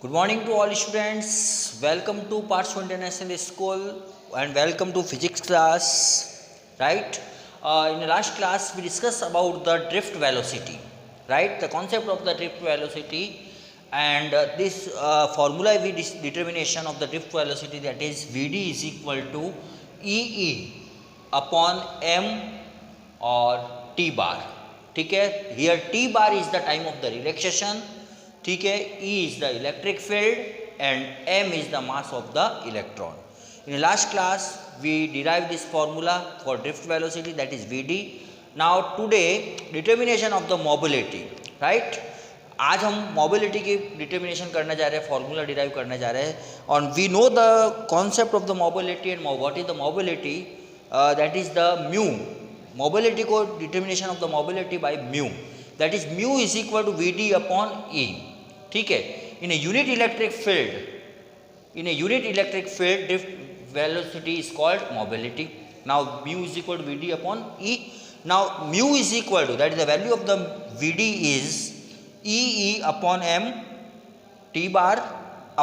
Good morning to all students. Welcome to Parswa International School and welcome to physics class. Right? In the last class, we discussed about the drift velocity. Right? The concept of the drift velocity and this formula determination of the drift velocity, that is Vd is equal to Ee upon m और T bar. ठीक है, here T bar is the time of the relaxation. ठीक है, E is the electric field and M is the mass of the electron. In last class we derive this formula for drift velocity, that is V D. Now today determination of the mobility. Right, आज हम mobility की determination करने जा रहे हैं, formula derive करने जा रहे हैं. और we know the concept of the mobility and what is the mobility, that is the mu. Mobility को determination of the mobility by mu, that is mu is equal to V D upon E. ठीक है, in a unit electric field drift velocity is called mobility. Now mu is equal to V D upon E. Now mu is equal to, that is the value of the we D is E upon M T bar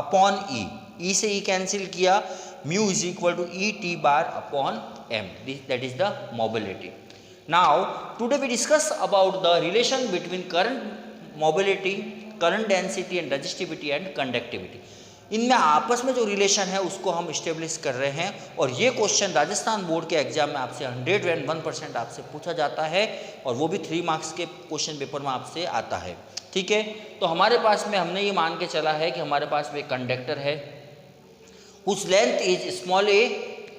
upon E. E से E cancel किया, mu is equal to E T bar upon m. That is the mobility. Now today we discuss about the relation between current mobility, current density and resistivity and conductivity. इनमें आपस में जो relation है उसको हम establish कर रहे हैं. और ये क्वेश्चन राजस्थान बोर्ड के एग्जाम में आपसे 101% आपसे पूछा जाता है और वो भी 3 मार्क्स के क्वेश्चन पेपर में आपसे आता है. ठीक है, तो हमारे पास में हमने ये मान के चला है कि हमारे पास में एक कंडक्टर है whose length is small a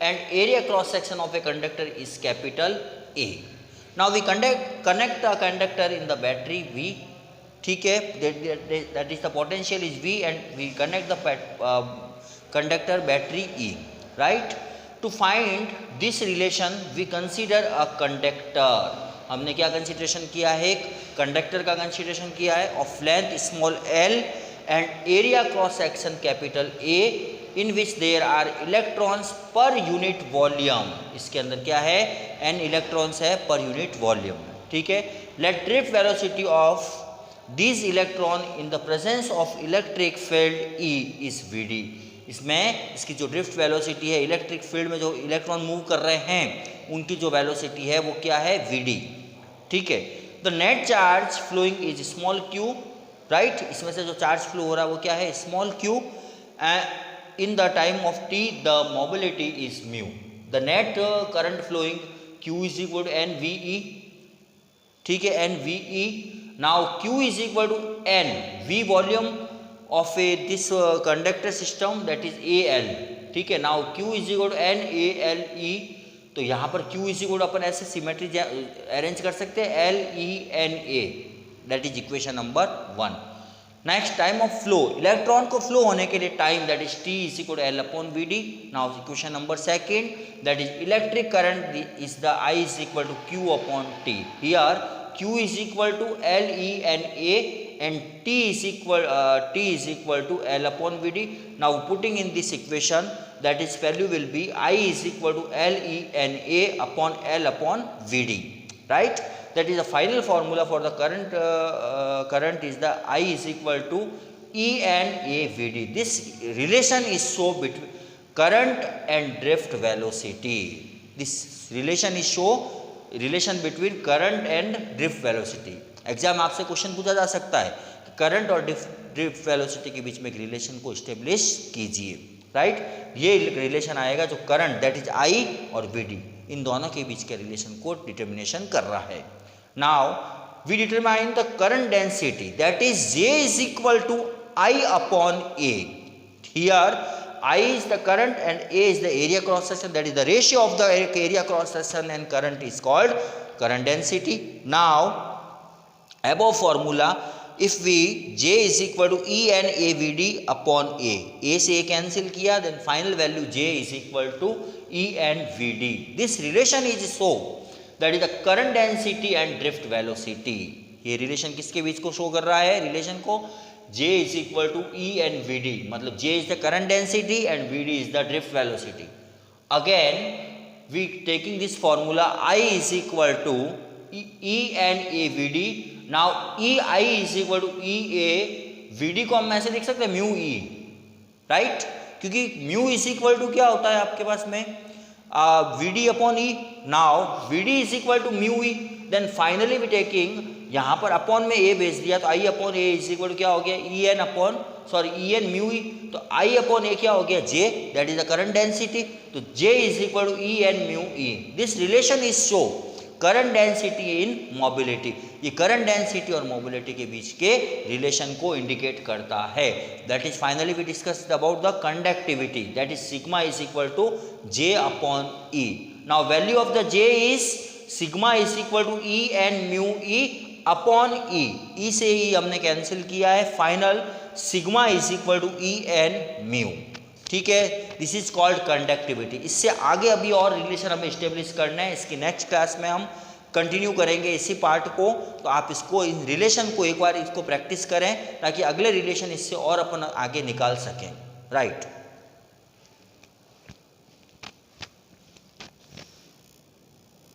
and area cross section of a conductor is capital A. Now we connect the conductor in the battery V. ठीक है, that is the potential is V and we connect the conductor battery E. Right? To find this relation we consider a conductor. हमने क्या consideration किया है? एक conductor का consideration किया है of length small l and area cross section capital A in which there are electrons per unit volume. इसके अंदर क्या है? n इलेक्ट्रॉन्स है पर यूनिट वॉल्यूम. ठीक है, let drift velocity of these electron in the presence of electric field E is Vd. इसमें इसकी जो ड्रिफ्ट वेलोसिटी है, इलेक्ट्रिक फील्ड में जो इलेक्ट्रॉन मूव कर रहे हैं उनकी जो वेलोसिटी है वो क्या है? Vd. ठीक है, the net charge following is small q. Right, इसमें से जो चार्ज फ्लो हो रहा है वो क्या है? Small q. In the time of t the mobility is mu. The net current flowing q is equal to nve. ठीक है, nve. Now q is equal to n v volume of this conductor system, that is al. ठीक है, now q is equal to n a l e. तो यहाँ पर q is equal to अपन ऐसे symmetry arrange कर सकते हैं l e n a. That is equation number 1. Next, time of flow. Electron को फ्लो होने के लिए time, that is T is equal to L upon V D. Now equation number 2, that is electric current is the I is equal to Q upon T. Here Q is equal to L E N A and T is equal to L upon V D. Now putting in this equation, that is value will be I is equal to L E N A upon L upon V D. Right, that is the final formula for the current is the I is equal to E and A Vd. This relation is show between current and drift velocity. This relation is show relation between current and drift velocity. Exam आपसे question पूछा जा सकता है कि current और drift velocity के बीच में एक रिलेशन को स्टेब्लिश कीजिए. राइट, ये रिलेशन आएगा जो करंट दैट इज I और Vd इन दोनों के बीच के रिलेशन को डिटर्मिनेशन कर रहा है. Now we determine the current density, that is J is equal to I upon A. Here I is the current and A is the area cross section, that is the ratio of the area cross section and current is called current density. Now above formula, if we J is equal to E N A V D upon A से A cancel किया, then final value J is equal to E N V D. This relation is so, that is the current density and drift velocity. ये relation किसके बीच को show कर रहा है? Relation को J is equal to E and V D. मतलब J is the current density and V D is the drift velocity. Again we taking this formula I is equal to E and A V D. Now E I is equal to E A V को हम ऐसे लिख सकते हैं mu E, right, क्योंकि mu is equal to क्या होता है आपके पास में V D upon E. Now V D is equal to mu E, then finally we taking यहाँ पर अपॉन में ए भेज दिया तो I upon A is equal to क्या हो गया E N upon E N mu E. तो आई अपॉन ए क्या हो गया J, that is the current density. तो J is equal to E N mu E. This relation is show current density in mobility. ये current density और mobility के बीच के रिलेशन को इंडिकेट करता है. That is finally we discussed about the conductivity, that is sigma is equal to J upon E. Now value of the J is sigma is equal to E N mu E upon E. E से ही हमने cancel किया है, final sigma is equal to E N mu. ठीक है, this is called conductivity. इससे आगे अभी और रिलेशन हमें स्टेब्लिश करना है, इसकी नेक्स्ट क्लास में हम कंटिन्यू करेंगे इसी पार्ट को. तो आप इसको इन रिलेशन को एक बार इसको प्रैक्टिस करें ताकि अगले रिलेशन इससे और अपन आगे निकाल सकें. राइट.